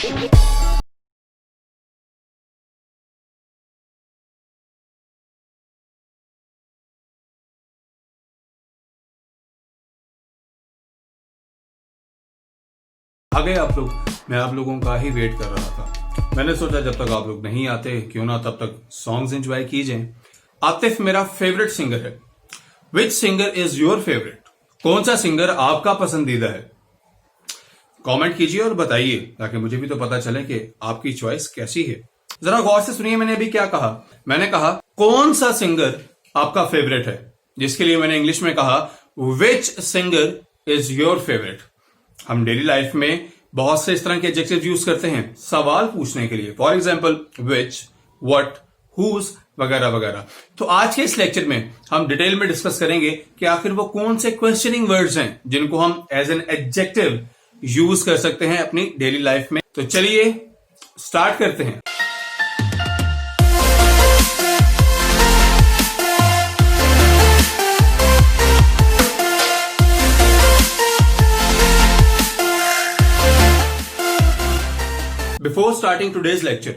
आ गए आप लोग। मैं आप लोगों का ही वेट कर रहा था। मैंने सोचा जब तक आप लोग नहीं आते क्यों ना तब तक सॉन्ग्स एंजॉय कीजिए। आतिफ मेरा फेवरेट सिंगर है। विच सिंगर इज योर फेवरेट? कौन सा सिंगर आपका पसंदीदा है? कमेंट कीजिए और बताइए ताकि मुझे भी तो पता चले कि आपकी चॉइस कैसी है। जरा गौर से सुनिए मैंने अभी क्या कहा। मैंने कहा कौन सा सिंगर आपका फेवरेट है, जिसके लिए मैंने इंग्लिश में कहा विच सिंगर इज योर फेवरेट। हम डेली लाइफ में बहुत से इस तरह के एडजेक्टिव यूज करते हैं सवाल पूछने के लिए। For example which, what, whose वगैरह वगैरह। तो आज के इस लेक्चर में हम डिटेल में डिस्कस करेंगे कि आखिर वो कौन से क्वेश्चनिंग वर्ड्स हैं जिनको हम एज एन एडजेक्टिव यूज कर सकते हैं अपनी डेली लाइफ में। तो चलिए स्टार्ट करते हैं। बिफोर स्टार्टिंग टूडेज लेक्चर,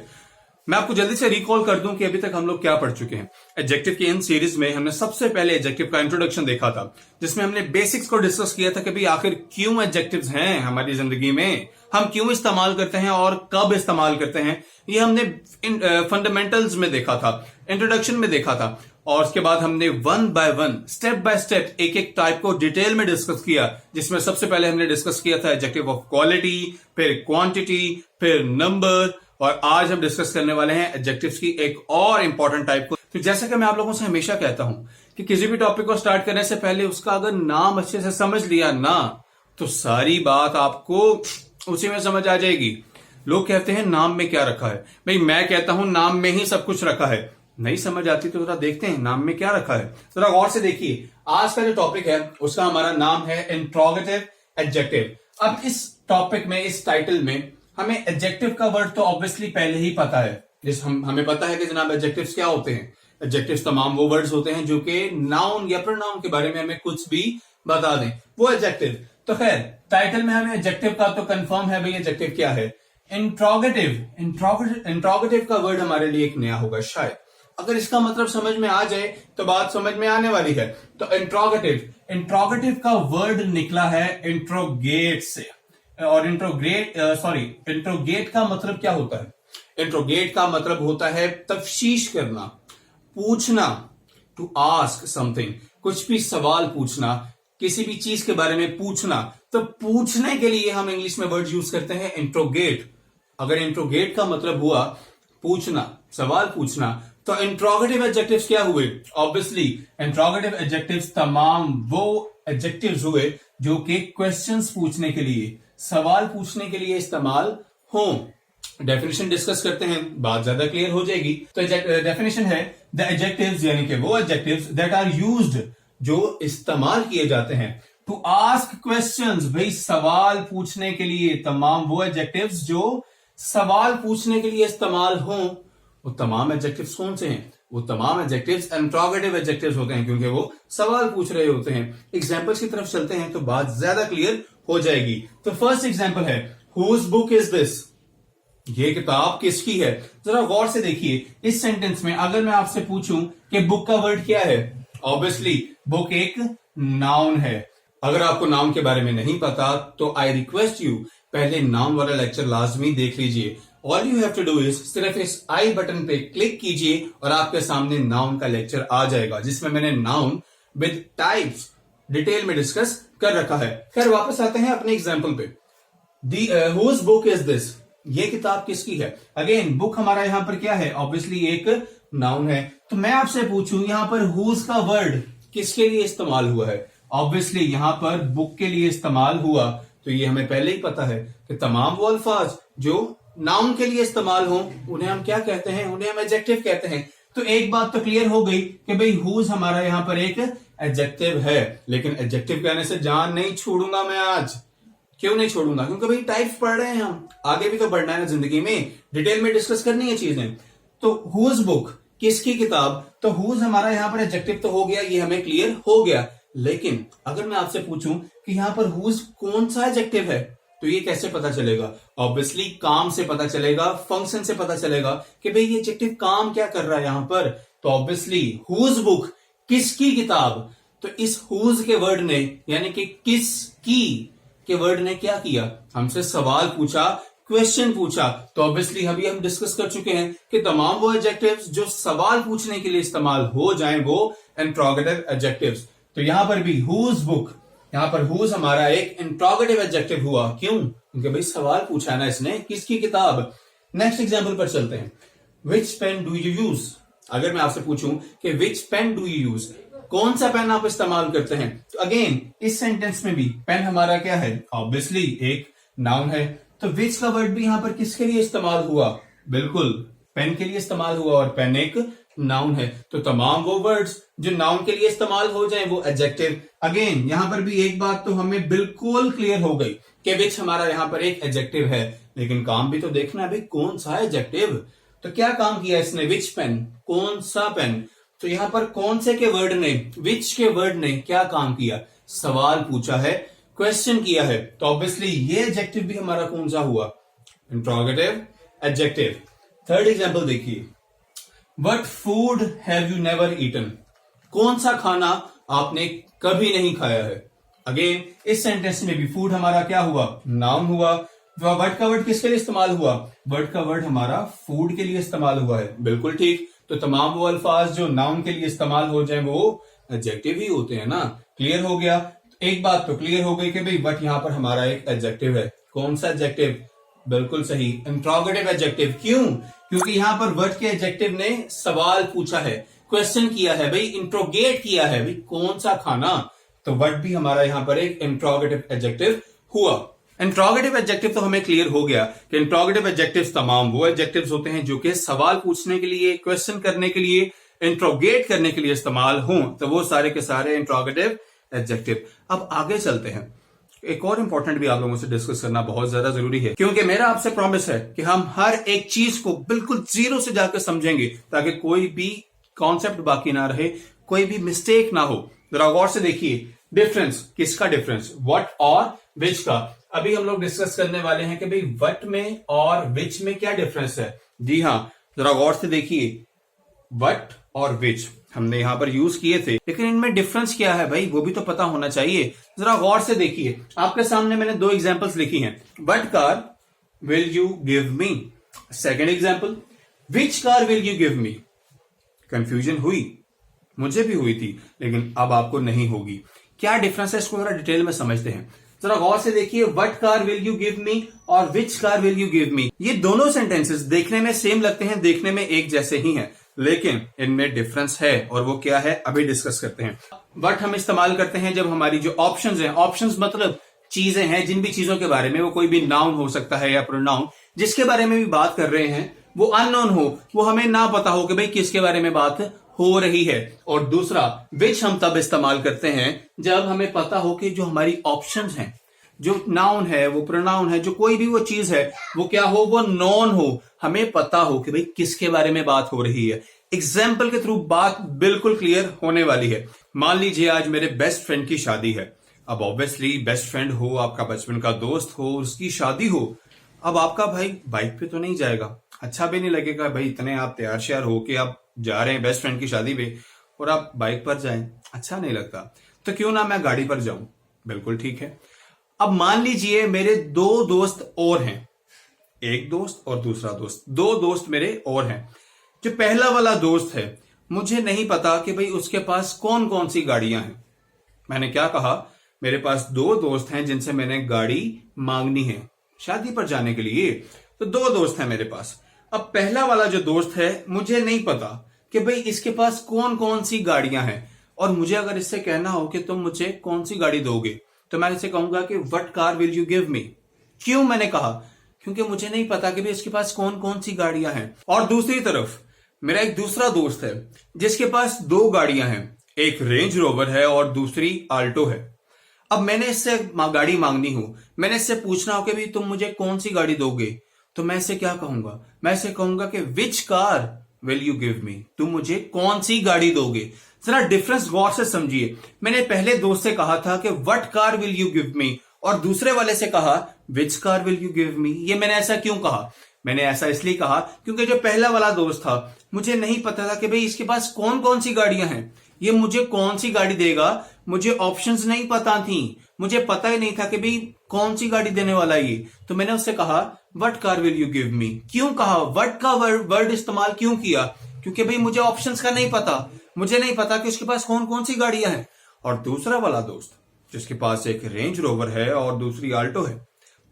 मैं आपको जल्दी से रिकॉल कर दूं कि अभी तक हम लोग क्या पढ़ चुके हैं। एडजेक्टिव की इन सीरीज में हमने सबसे पहले एडजेक्टिव का इंट्रोडक्शन देखा था, जिसमें हमने बेसिक्स को डिस्कस किया था कि भाई आखिर क्यों एडजेक्टिव्स हैं हमारी जिंदगी में, हम क्यों इस्तेमाल करते हैं और कब इस्तेमाल करते हैं। ये हमने फंडामेंटल्स में देखा था, इंट्रोडक्शन में देखा था, और उसके बाद हमने one by one step by step एक एक टाइप को डिटेल में डिस्कस किया, जिसमें सबसे पहले हमने डिस्कस किया था एडजेक्टिव ऑफ क्वालिटी, फिर क्वांटिटी, फिर नंबर, और आज हम डिस्कस करने वाले हैं एडजेक्टिव्स की एक और इंपॉर्टेंट टाइप को। तो जैसा कि मैं आप लोगों से हमेशा कहता हूं कि किसी भी टॉपिक को स्टार्ट करने से पहले उसका अगर नाम अच्छे से समझ लिया ना, तो सारी बात आपको उसी में समझ आ जाएगी। लोग कहते हैं नाम में क्या रखा है। भाई मैं कहता हूं नाम में ही सब कुछ रखा है। नहीं समझ आती तो जरा देखते हैं नाम में क्या रखा है। जरा गौर से देखिए, आज का जो टॉपिक है उसका हमारा नाम है इंट्रोगेटिव एडजेक्टिव। अब इस टॉपिक में, इस टाइटल में हमें एडजेक्टिव का वर्ड तो ऑब्वियसली पहले ही पता है। हमें पता है कि जनाब एडजेक्टिव्स क्या होते हैं। एडजेक्टिव्स तमाम वो वर्ड्स होते हैं जो कि नाउन या प्रोनाउन के बारे में हमें कुछ भी बता दें, वो एडजेक्टिव। तो खैर टाइटल में हमें एडजेक्टिव का तो कंफर्म है भाई एडजेक्टिव क्या है। इंट्रोगेटिव का वर्ड हमारे लिए एक नया होगा शायद। अगर इसका मतलब समझ में आ जाए तो बात समझ में आने वाली है। तो इंट्रोगेटिव का वर्ड निकला है इंट्रोगेट से, और इंट्रोगेट का मतलब क्या होता है? इंट्रोगेट का मतलब होता है तफ्शीश करना, पूछना, टू आस्क समथिंग, कुछ भी सवाल पूछना, किसी भी चीज के बारे में पूछना। तो पूछने के लिए हम इंग्लिश में वर्ड यूज करते हैं इंट्रोगेट। अगर इंट्रोगेट का मतलब हुआ पूछना, सवाल पूछना, तो इंट्रोगेटिव एडजेक्टिव्स क्या हुए? ऑब्वियसली इंट्रोगेटिव एडजेक्टिव्स तमाम वो एडजेक्टिव्स हुए जो कि क्वेश्चंस पूछने के लिए, सवाल पूछने के लिए इस्तेमाल हो। डेफिनेशन डिस्कस करते हैं, बात ज्यादा क्लियर हो जाएगी। तो डेफिनेशन है द एडजेक्टिव्स, यानी कि वो एडजेक्टिव्स दैट आर यूज्ड, जो इस्तेमाल किए जाते हैं टू आस्क क्वेश्चंस, भाई सवाल पूछने के लिए। तमाम वो एडजेक्टिव्स जो सवाल पूछने के लिए इस्तेमाल हो, वो तमाम एडजेक्टिव्स कौन से हैं? वो तमाम एडजेक्टिव्स इंट्रोगेटिव एडजेक्टिव्स होते हैं, क्योंकि वो सवाल पूछ रहे होते हैं। एग्जांपल्स की तरफ चलते हैं तो बात ज्यादा क्लियर हो जाएगी। तो फर्स्ट एग्जांपल है हुज बुक इज दिस, ये किताब किसकी है? जरा गौर से देखिए इस सेंटेंस में अगर मैं आपसे पूछूं कि बुक का वर्ड क्या है, ऑब्वियसली बुक एक नाउन है। अगर आपको नाउन के बारे में नहीं पता तो आई रिक्वेस्ट यू पहले नाउन वाला लेक्चर लाजमी देख लीजिए। All you have to do is सिर्फ इस आई बटन पे क्लिक कीजिए और आपके सामने नाउन का लेक्चर आ जाएगा, जिसमें मैंने नाउन विद टाइप्स डिटेल में डिस्कस कर रखा है। खैर वापस आते हैं अपने एग्जांपल पे। हुज बुक इज दिस, ये किताब किसकी है? अगेन बुक हमारा यहां पर क्या है? ऑब्वियसली एक नाउन है। तो मैं आपसे पूछूं यहां पर हुज का वर्ड किसके लिए इस्तेमाल हुआ है? ऑब्वियसली यहां पर बुक के लिए इस्तेमाल हुआ। तो ये हमें पहले ही पता है कि तमाम वो अल्फाज जो नाउन के लिए इस्तेमाल हो उन्हें हम क्या कहते हैं? उन्हें हम एडजेक्टिव कहते हैं। तो एक बात तो क्लियर हो गई कि भाई हुज हमारा यहां पर एक एडजेक्टिव है। लेकिन एडजेक्टिव कहने से जान नहीं छोड़ूंगा मैं आज। क्यों नहीं छोड़ूंगा? क्योंकि भाई टाइप्स पढ़ रहे हैं हम, आगे भी तो बढ़ना है ना जिंदगी में, डिटेल में डिस्कस करनी है चीजें। तो हुज बुक, किसकी किताब? तो हुज हमारा यहां पर एडजेक्टिव तो हो गया, ये हमें क्लियर हो गया। लेकिन अगर मैं आपसे पूछूं कि यहां पर हुज कौन सा एडजेक्टिव है, तो ये कैसे पता चलेगा? ऑब्वियसली काम से पता चलेगा, फंक्शन से पता चलेगा कि भाई ये एडजेक्टिव काम क्या कर रहा है यहां पर। तो ऑब्वियसली हुज बुक, किसकी किताब, तो इस हुज के वर्ड ने यानी कि किसकी के वर्ड ने क्या किया, हमसे सवाल पूछा, क्वेश्चन पूछा। तो ऑब्वियसली अभी हम डिस्कस कर चुके हैं कि तमाम वो एडजेक्टिव्स जो सवाल पूछने के लिए इस्तेमाल हो जाएं वो इंट्रोगेटिव एडजेक्टिव्स। तो यहां पर भी हुज बुक, यहां पर हुज हमारा एक इंट्रोगेटिव एडजेक्टिव हुआ। क्यों? क्योंकि भाई सवाल पूछा है ना इसने, किसकी किताब। नेक्स्ट एग्जांपल पर चलते हैं। विच पेन डू यू यूज, अगर मैं आपसे पूछूं कि विच पेन डू यू यूज, कौन सा पेन आप इस्तेमाल करते हैं, तो अगेन इस सेंटेंस में भी पेन हमारा क्या है, ऑब्वियसली एक नाउन है। तो विच का वर्ड भी यहां पर किसके लिए इस्तेमाल हुआ, बिल्कुल पेन के लिए इस्तेमाल हुआ, और पेन एक नाउन है। तो तमाम वो वर्ड्स जो नाउन के लिए इस्तेमाल हो जाएं वो एडजेक्टिव। अगेन यहां पर भी एक बात तो हमें बिल्कुल क्लियर हो गई कि विच हमारा यहां पर एक एडजेक्टिव है, लेकिन काम भी तो देखना है भाई कौन सा एडजेक्टिव। तो क्या काम किया इसने, विच पेन, कौन सा पेन। तो यहां पर कौन से के वर्ड ने, विच के वर्ड ने क्या काम किया, सवाल पूछा है, क्वेश्चन किया है। तो ऑब्वियसली ये एडजेक्टिव भी हमारा कौन सा हुआ, इंट्रोगेटिव एडजेक्टिव। थर्ड एग्जांपल देखिए, what food have you never eaten, कौन सा खाना आपने कभी नहीं खाया है। अगेन इस सेंटेंस में भी फूड हमारा क्या हुआ, नाउन हुआ। वर्ड का वर्ड किसके लिए इस्तेमाल हुआ, वर्ड का वर्ड हमारा फूड के लिए इस्तेमाल हुआ है, बिल्कुल ठीक। तो तमाम वो अल्फाज जो नाउन के लिए इस्तेमाल हो जाए वो एडजेक्टिव ही होते हैं ना। क्लियर हो गया, एक बात तो क्लियर हो गई कि भाई बट यहां पर हमारा एक एडजेक्टिव है। कौन सा एडजेक्टिव, बिल्कुल सही, इंट्रोगेटिव एडजेक्टिव। क्यों? क्योंकि यहां पर वर्ड के एडजेक्टिव ने सवाल पूछा है, क्वेश्चन किया है, भाई इंट्रोगेट किया है, भाई कौन सा खाना। तो वर्ड भी हमारा यहां पर एक इंट्रोगेटिव एडजेक्टिव हुआ। इंट्रोगेटिव एडजेक्टिव तो हमें क्लियर हो गया कि इंट्रोगेटिव एडजेक्टिव्स तमाम वो एडजेक्टिव्स होते हैं जो कि सवाल पूछने के लिए, क्वेश्चन करने के लिए, इंट्रोगेट करने के लिए इस्तेमाल हों। तो वो सारे के सारे इंट्रोगेटिव एडजेक्टिव। अब आगे चलते हैं, एक और इंपॉर्टेंट भी आप लोगों से डिस्कस करना बहुत ज्यादा जरूरी है, क्योंकि मेरा आपसे प्रॉमिस है कि हम हर एक चीज को बिल्कुल जीरो से जाकर समझेंगे ताकि कोई भी कॉन्सेप्ट बाकी ना रहे, कोई भी मिस्टेक ना हो। जरा गौर से देखिए, डिफरेंस, किसका डिफरेंस, व्हाट और विच का। अभी हम लोग डिस्कस करने वाले हैं कि भाई व्हाट में और विच में क्या डिफरेंस है। जी हां, जरा गौर से देखिए, व्हाट और विच हमने यहां पर यूज किए थे, लेकिन इनमें डिफरेंस क्या है भाई वो भी तो पता होना चाहिए। जरा गौर से देखिए, आपके सामने मैंने दो एग्जांपल्स लिखी हैं। What car will you give me, second example which car will you give me. Confusion हुई, मुझे भी हुई थी, लेकिन अब आपको नहीं होगी। क्या डिफरेंस है इसको जरा डिटेल में समझते हैं। जरा गौर से देखिए, what car will you give me और which car will you give me, ये दोनों सेंटेंसेस देखने में सेम लगते हैं, देखने में एक जैसे ही हैं, लेकिन इनमें डिफरेंस है, और वो क्या है अभी डिस्कस करते हैं। व्हाट हम इस्तेमाल करते हैं जब हमारी जो ऑप्शंस हैं, ऑप्शंस मतलब चीजें हैं, जिन भी चीजों के बारे में, वो कोई भी नाउन हो सकता है या प्रोनाउन, जिसके बारे में भी बात कर रहे हैं वो अननोन हो, वो हमें ना पता हो कि भाई किसके बारे में बात हो रही है। और दूसरा विच हम तब इस्तेमाल करते हैं जब हमें पता हो कि जो हमारी ऑप्शंस हैं, जो नाउन है, वो प्रोनाउन है, जो कोई भी वो चीज है, वो क्या हो, वो नॉन हो, हमें पता हो कि भाई किसके बारे में बात हो रही है। एग्जाम्पल के थ्रू बात बिल्कुल क्लियर होने वाली है। मान लीजिए आज मेरे बेस्ट फ्रेंड की शादी है। अब ऑब्वियसली बेस्ट फ्रेंड हो, आपका बचपन का दोस्त हो, उसकी शादी हो। अब आपका भाई बाइक पे तो नहीं जाएगा, अच्छा भी नहीं लगेगा भाई, इतने आप तैयार श्यार हो के आप जा रहे हैं बेस्ट फ्रेंड की शादी पे और आप बाइक पर जाएं, अच्छा नहीं लगता। तो क्यों ना मैं गाड़ी पर जाऊं, बिल्कुल ठीक है। अब मान लीजिए मेरे दो दोस्त और हैं, एक दोस्त और दूसरा दोस्त, दो दोस्त मेरे और हैं। जो पहला वाला दोस्त है, मुझे नहीं पता कि भाई उसके पास कौन कौन सी गाड़ियां हैं। मैंने क्या कहा, मेरे पास दो दोस्त हैं जिनसे मैंने गाड़ी मांगनी है शादी पर जाने के लिए। तो दो दोस्त हैं मेरे पास। अब पहला वाला जो दोस्त है, मुझे नहीं पता कि भाई इसके पास कौन कौन सी गाड़ियां हैं, और मुझे अगर इससे कहना हो कि तुम मुझे कौन सी गाड़ी दोगे, तो मैं इसे कहूंगा कि what car will you give मी। क्यों मैंने कहा, क्योंकि मुझे नहीं पता कि भाई इसके पास कौन कौन सी गाड़ियां हैं। और दूसरी तरफ मेरा एक दूसरा दोस्त है जिसके पास दो गाड़ियां हैं, एक रेंज रोवर है और दूसरी आल्टो है। अब मैंने इससे गाड़ी मांगनी हो, मैंने इससे पूछना हो कि भाई तुम मुझे कौन सी गाड़ी दोगे, तो मैं इसे क्या कहूंगा, मैं इसे कहूंगा कि विच कार विल यू गिव मी, तुम मुझे कौन सी गाड़ी दोगे। जरा डिफरेंस गौर से समझिए। मैंने पहले दोस्त से कहा था कि what car will you give me, और दूसरे वाले से कहा विच car will you give me. ये मैंने ऐसा क्यों कहा? मैंने ऐसा इसलिए कहा क्योंकि जो पहला वाला दोस्त था मुझे नहीं पता था कि भाई इसके पास कौन कौन सी गाड़ियां हैं, ये मुझे कौन सी गाड़ी देगा, मुझे ऑप्शंस नहीं पता थी, मुझे पता ही नहीं था कि भाई कौन सी गाड़ी देने वाला है ये। तो मैंने उससे कहा what car will you give मी। क्यों कहा व्हाट का वर्ड इस्तेमाल क्यों किया? क्योंकि भाई मुझे ऑप्शंस का नहीं पता, मुझे नहीं पता कि उसके पास कौन कौन सी गाड़ियां हैं। और दूसरा वाला दोस्त जिसके पास एक रेंज रोवर है और दूसरी आल्टो है,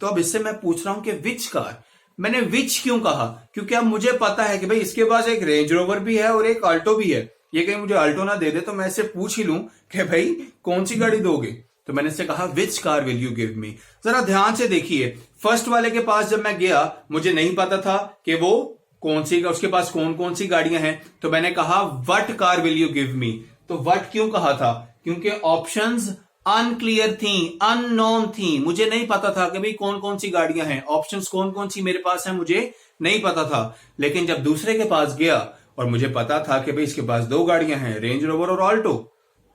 तो अब इससे मैं पूछ रहा हूं कि विच कार। मैंने विच क्यों कहा? क्योंकि अब मुझे पता है कि भाई इसके पास एक रेंज रोवर भी है और एक आल्टो भी है। ये कहीं मुझे आल्टो ना दे दे तो मैं इससे पूछ ही लूं कि भाई कौन सी गाड़ी दोगे। तो मैंने इससे कहा विच कार विल यू गिव मी। जरा ध्यान से देखिए, फर्स्ट वाले के पास जब मैं गया मुझे नहीं पता था कि वो कौन सी, उसके पास कौन कौन सी गाड़ियां हैं, तो मैंने कहा what car will you give मी। तो व्हाट क्यों कहा था? क्योंकि ऑप्शंस अनक्लियर थी, अननोन थी, मुझे नहीं पता था कि भाई कौन कौन सी गाड़ियां हैं, ऑप्शंस कौन कौन सी मेरे पास है मुझे नहीं पता था। लेकिन जब दूसरे के पास गया और मुझे पता था कि भाई इसके पास दो गाड़ियां हैं, रेंज रोवर और ऑल्टो,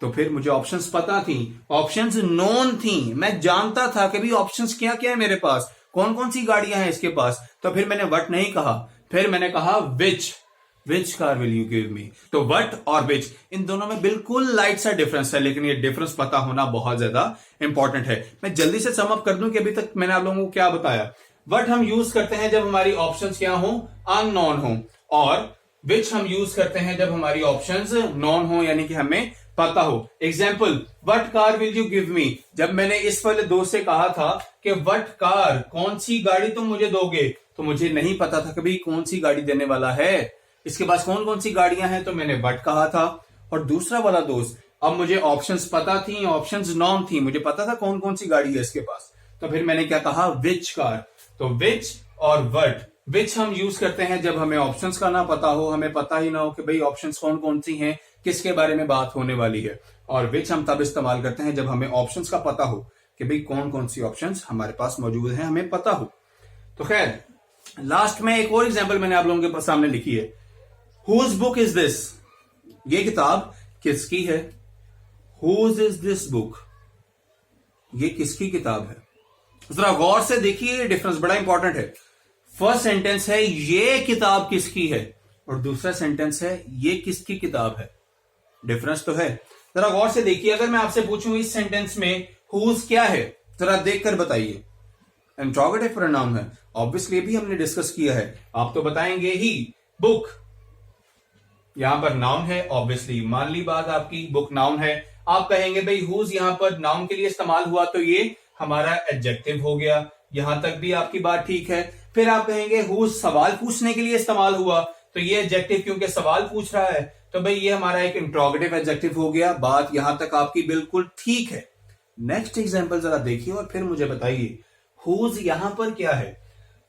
तो फिर मुझे ऑप्शंस पता थी, ऑप्शंस नोन थी, मैं जानता था कि भाई ऑप्शंस क्या क्या है मेरे पास, कौन कौन सी गाड़ियां हैं इसके पास। तो फिर मैंने व्हाट नहीं कहा, फिर मैंने कहा विच कार विल यू गिव मी। तो व्हाट और विच, इन दोनों में बिल्कुल लाइट सा डिफरेंस है, लेकिन ये डिफरेंस पता होना बहुत ज्यादा इंपॉर्टेंट है। मैं जल्दी से सम अप कर दूं कि अभी तक मैंने आप लोगों को क्या बताया। व्हाट हम यूज करते हैं जब हमारी ऑप्शंस क्या हो, अननोन हो, और विच हम यूज करते हैं जब हमारी ऑप्शंस नॉन हो, यानी कि हमें पता हो। Example, what car will you give मी। जब मैंने इस वाले दोस्त से कहा था कि व्हाट कार, कौन सी गाड़ी तुम मुझे दोगे, तो मुझे नहीं पता था कि भाई कौन सी गाड़ी देने वाला है, इसके पास कौन कौन सी गाड़ियां हैं, तो मैंने व्हाट कहा था। और दूसरा वाला दोस्त, अब मुझे ऑप्शंस पता थी, ऑप्शंस नॉन थी, मुझे पता था कौन कौन सी गाड़ी है इसके पास, तो फिर मैंने क्या कहा विच कार। तो विच और व्हाट, विच हम यूज करते हैं जब हमें ऑप्शंस का ना पता हो, हमें पता ही ना हो कि भाई ऑप्शंस कौन कौन सी हैं, किसके बारे में बात होने वाली है। और विच हम तब इस्तेमाल करते हैं जब हमें ऑप्शंस का पता हो कि भाई कौन कौन सी ऑप्शंस हमारे पास मौजूद हैं, हमें पता हो। तो खैर, लास्ट में एक और एग्जाम्पल मैंने आप लोगों के सामने लिखी है। हुज बुक इज दिस, ये किताब किसकी है? हुज इज दिस बुक, ये किसकी किताब है? जरा गौर से देखिए, डिफरेंस बड़ा इंपॉर्टेंट है। फर्स्ट सेंटेंस है ये किताब किसकी है, और दूसरा सेंटेंस है ये किसकी किताब है। डिफरेंस तो है, जरा गौर से देखिए। अगर मैं आपसे पूछूं इस सेंटेंस में हुज क्या है, जरा देखकर बताइए। इंट्रोगेटिव प्रोनाउन है, ऑब्वियसली भी हमने डिस्कस किया है, आप तो बताएंगे ही। बुक यहां पर नाउन है, ऑब्वियसली मान ली बात आपकी, बुक नाउन है। आप कहेंगे भाई हुज यहां पर नाउन के लिए इस्तेमाल हुआ तो ये हमारा एडजेक्टिव हो गया, यहां तक भी आपकी बात ठीक है। फिर आप कहेंगे हुज सवाल पूछने के लिए इस्तेमाल हुआ तो ये एडजेक्टिव, क्योंकि सवाल पूछ रहा है, तो भाई ये हमारा एक इंट्रोगेटिव एडजेक्टिव हो गया। बात यहां तक आपकी बिल्कुल ठीक है। नेक्स्ट एग्जांपल जरा देखिए और फिर मुझे बताइए हुज यहां पर क्या है।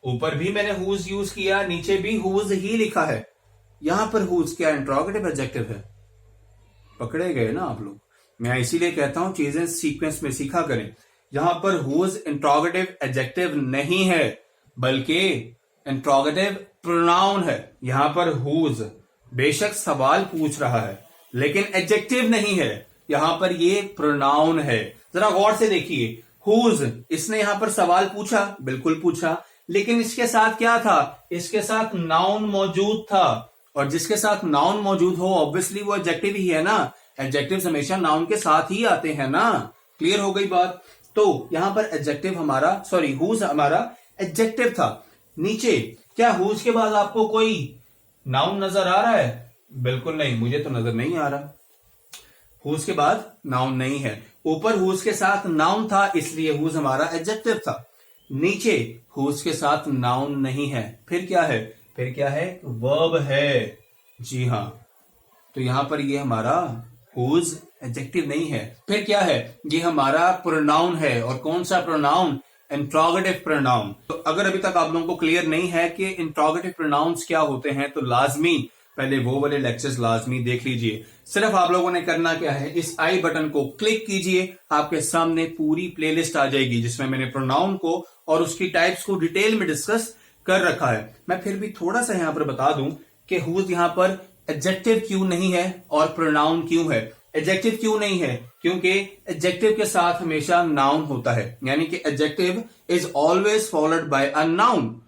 ऊपर भी मैंने हुज यूज किया, नीचे भी हुज ही लिखा है, यहां पर हुज क्या इंट्रोगेटिव एडजेक्टिव है? पकड़े गए ना आप लोग। मैं इसीलिए कहता हूं चीजें सीक्वेंस में सीखा करें। यहां पर हुज इंट्रोगेटिव एडजेक्टिव नहीं है, बल्कि इंट्रोगेटिव प्रोनाउन है। यहां पर हुज बेशक सवाल पूछ रहा है, लेकिन एडजेक्टिव नहीं है, यहां पर ये प्रोनाउन है। जरा गौर से देखिए, हुज, इसने यहां पर सवाल पूछा, बिल्कुल पूछा, लेकिन इसके साथ क्या था? इसके साथ नाउन मौजूद था, और जिसके साथ नाउन मौजूद हो ऑब्वियसली वो एडजेक्टिव ही है ना। एडजेक्टिव्स हमेशा नाउन के साथ ही आते हैं ना। क्लियर हो गई बात? तो यहां पर एडजेक्टिव हमारा, सॉरी हुज हमारा एडजेक्टिव था। नीचे क्या हुज के बाद आपको कोई नाउन नजर आ रहा है? बिल्कुल नहीं, मुझे तो नजर नहीं आ रहा। हुज के बाद नाउन नहीं है। ऊपर हुज के साथ नाउन था, इसलिए हुज हमारा एडजेक्टिव था। नीचे हुज के साथ नाउन नहीं है, फिर क्या है? फिर क्या है? वर्ब है। जी हां, तो यहां पर ये हमारा हुज एडजेक्टिव नहीं है। फिर क्या है? ये हमारा प्रोनाउन है, और कौन सा प्रोनाउन? Interrogative pronoun. तो अगर अभी तक आप लोगों को क्लियर नहीं है कि इंट्रोगेटिव प्रोनाउंस क्या होते हैं, तो लाजमी पहले वो वाले लेक्चर्स लाजमी देख लीजिए। सिर्फ आप लोगों ने करना क्या है, इस आई बटन को क्लिक कीजिए, आपके सामने पूरी प्लेलिस्ट आ जाएगी जिसमें मैंने प्रोनाउन को और उसकी टाइप्स को डिटेल में डिस्कस कर रखा है। मैं फिर भी थोड़ा सा यहां पर बता दूं कि हुज यहां पर एडजेक्टिव क्यों नहीं है और प्रोनाउन क्यों है। एडजेक्टिव क्यों नहीं है? क्योंकि एडजेक्टिव के साथ हमेशा नाउन होता है, यानी कि adjective is always followed by a noun.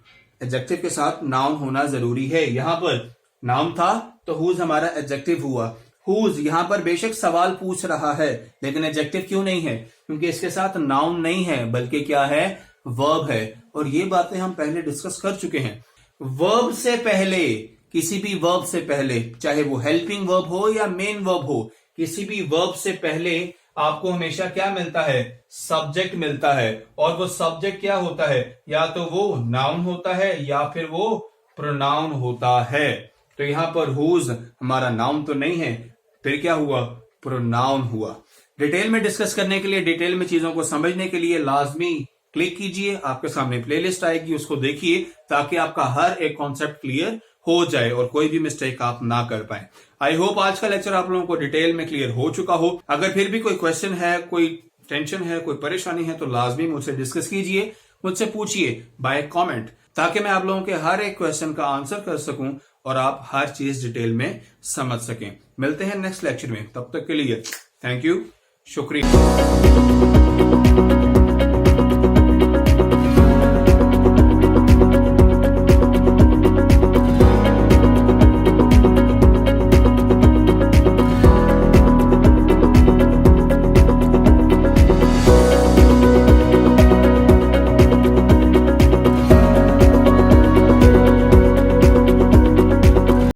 Adjective के साथ नाउन होना जरूरी है। यहां पर नाउन था तो हुज हमारा एडजेक्टिव हुआ। हुज यहां पर बेशक सवाल पूछ रहा है, लेकिन एडजेक्टिव क्यों नहीं है? क्योंकि इसके साथ नाउन नहीं है, बल्कि क्या है? वर्ब है। और ये बातें हम पहले डिस्कस कर चुके हैं। वर्ब से पहले, किसी भी वर्ब से पहले, चाहे वो हेल्पिंग वर्ब हो या मेन वर्ब हो, किसी भी वर्ब से पहले आपको हमेशा क्या मिलता है? सब्जेक्ट मिलता है। और वो सब्जेक्ट क्या होता है? या तो वो नाउन होता है या फिर वो प्रोनाउन होता है। तो यहां पर हुज हमारा नाउन तो नहीं है, फिर क्या हुआ? प्रोनाउन हुआ। डिटेल में डिस्कस करने के लिए, डिटेल में चीजों को समझने के लिए लाजमी क्लिक कीजिए, आपके सामने प्लेलिस्ट आएगी, उसको देखिए ताकि आपका हर एक कॉन्सेप्ट क्लियर हो जाए और कोई भी मिस्टेक आप ना कर पाए। आई होप आज का लेक्चर आप लोगों को डिटेल में क्लियर हो चुका हो। अगर फिर भी कोई क्वेश्चन है, कोई टेंशन है, कोई परेशानी है, तो लाजमी मुझसे डिस्कस कीजिए, मुझसे पूछिए बाय कमेंट, ताकि मैं आप लोगों के हर एक क्वेश्चन का आंसर कर सकूं और आप हर चीज डिटेल में समझ सकें। मिलते हैं नेक्स्ट लेक्चर में, तब तक के लिए थैंक यू, शुक्रिया।